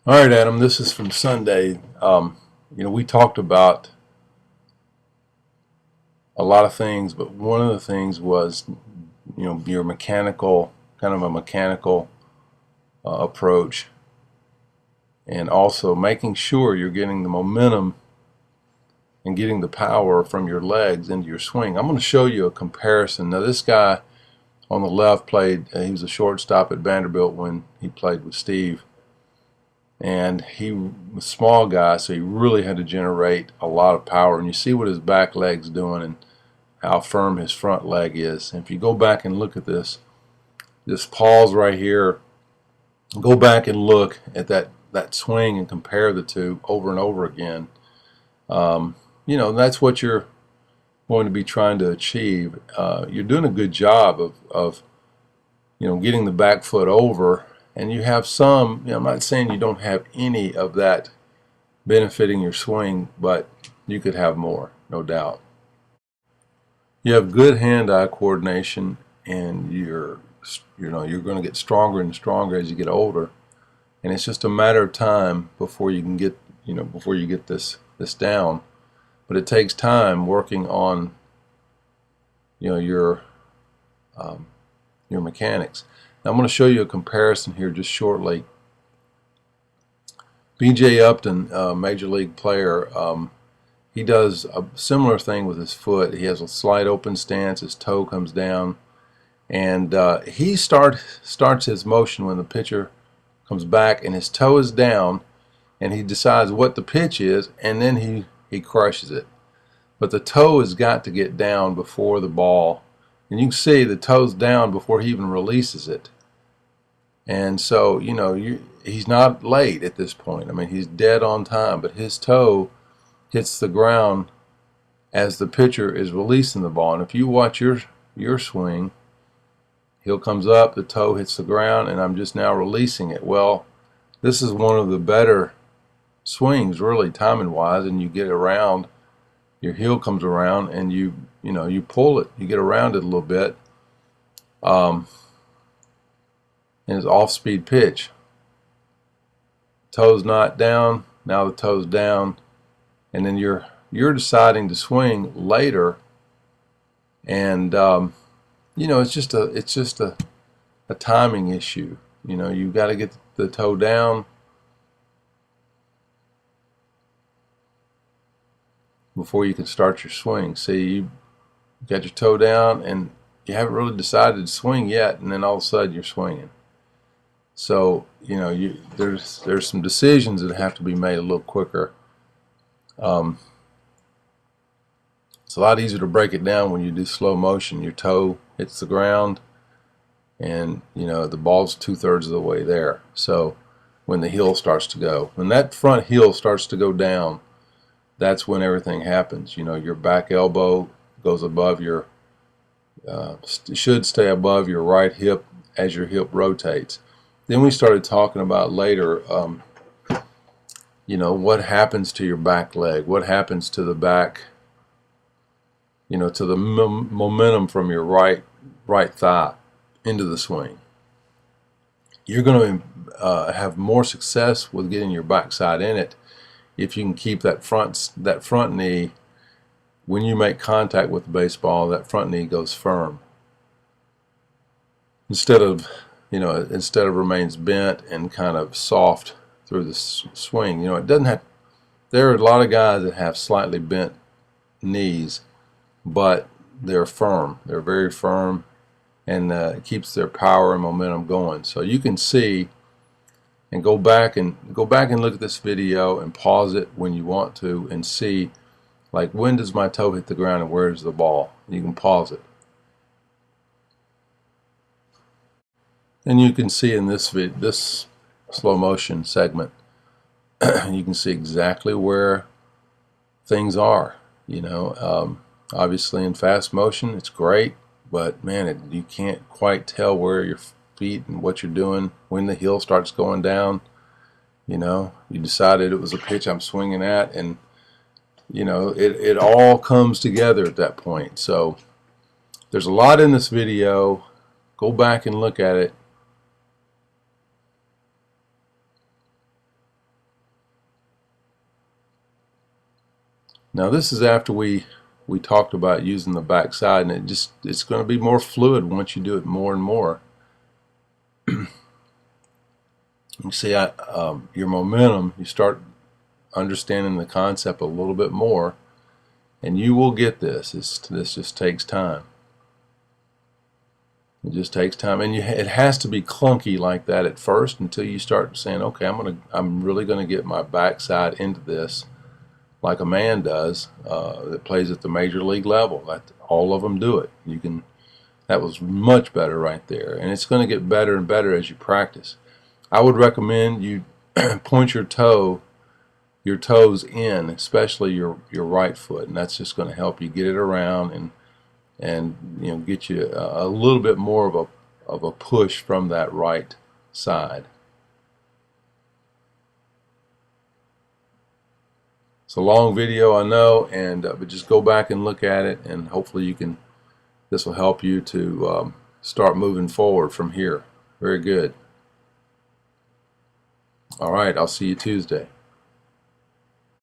All right, Adam, this is from Sunday. We talked about a lot of things, but one of the things was, your mechanical, kind of a mechanical approach, and also making sure you're getting the momentum and getting the power from your legs into your swing. I'm going to show you a comparison. Now, this guy on the left played, he was a shortstop at Vanderbilt when he played with Steve. And he was a small guy, so he really had to generate a lot of power. And you see what his back leg's doing and how firm his front leg is. And if you go back and look at this, just pause right here, go back and look at that swing and compare the two over and over again. That's what you're going to be trying to achieve. You're doing a good job of getting the back foot over, and you have some, I'm not saying you don't have any of that benefiting your swing, but you could have more, no doubt. You have good hand-eye coordination, and you're going to get stronger and stronger as you get older, and it's just a matter of time before you can get, before you get this down. But it takes time working on, your mechanics. Now I'm going to show you a comparison here just shortly. B.J. Upton, major league player, he does a similar thing with his foot. He has a slight open stance, his toe comes down, and he starts his motion when the pitcher comes back and his toe is down, and he decides what the pitch is, and then he crushes it. But the toe has got to get down before the ball, and you can see the toe's down before he even releases it. And so, he's not late at this point. I mean, he's dead on time, but his toe hits the ground as the pitcher is releasing the ball. And if you watch your swing, heel comes up, the toe hits the ground, and I'm just now releasing it. Well, this is one of the better swings, really, timing wise, and you get around, your heel comes around, and you pull it, you get around it a little bit. And it's off-speed pitch. Toe's not down, now the toe's down, and then you're deciding to swing later, and it's just a timing issue. You've got to get the toe down before you can start your swing. See, you got your toe down and you haven't really decided to swing yet, and then all of a sudden you're swinging. So there's some decisions that have to be made a little quicker. It's a lot easier to break it down when you do slow motion. Your toe hits the ground, and the ball's 2/3 of the way there. So when the heel starts to go, when that front heel starts to go down, that's when everything happens. Your back elbow goes above your, should stay above your right hip as your hip rotates. Then we started talking about later, what happens to your back leg, what happens to the back, to the momentum from your right thigh into the swing. You're going to have more success with getting your backside in it if you can keep that front knee. When you make contact with the baseball, that front knee goes firm instead of remains bent and kind of soft through the swing. It doesn't have. There are a lot of guys that have slightly bent knees, but they're firm. They're very firm, and it keeps their power and momentum going. So you can see, and go back and look at this video and pause it when you want to and see, like, when does my toe hit the ground and where's the ball? You can pause it. And you can see in this slow motion segment, you can see exactly where things are. Obviously in fast motion it's great, but man, you can't quite tell where your feet and what you're doing when the heel starts going down. You decided it was a pitch I'm swinging at, and it all comes together at that point. So there's a lot in this video. Go back and look at it. Now this is after we talked about using the back side, and it's going to be more fluid once you do it more and more. You see, your momentum, you start understanding the concept a little bit more, and you will get this. This just takes time. It just takes time, and it has to be clunky like that at first until you start saying, okay, I'm really gonna get my backside into this like a man does that plays at the major league level. All of them do it. That was much better right there, and it's going to get better and better as you practice. I would recommend you point your toes in, especially your right foot, and that's just going to help you get it around and get you a little bit more of a push from that right side. It's a long video, I know, but just go back and look at it, and hopefully this will help you to start moving forward from here. Very good. All right, I'll see you Tuesday.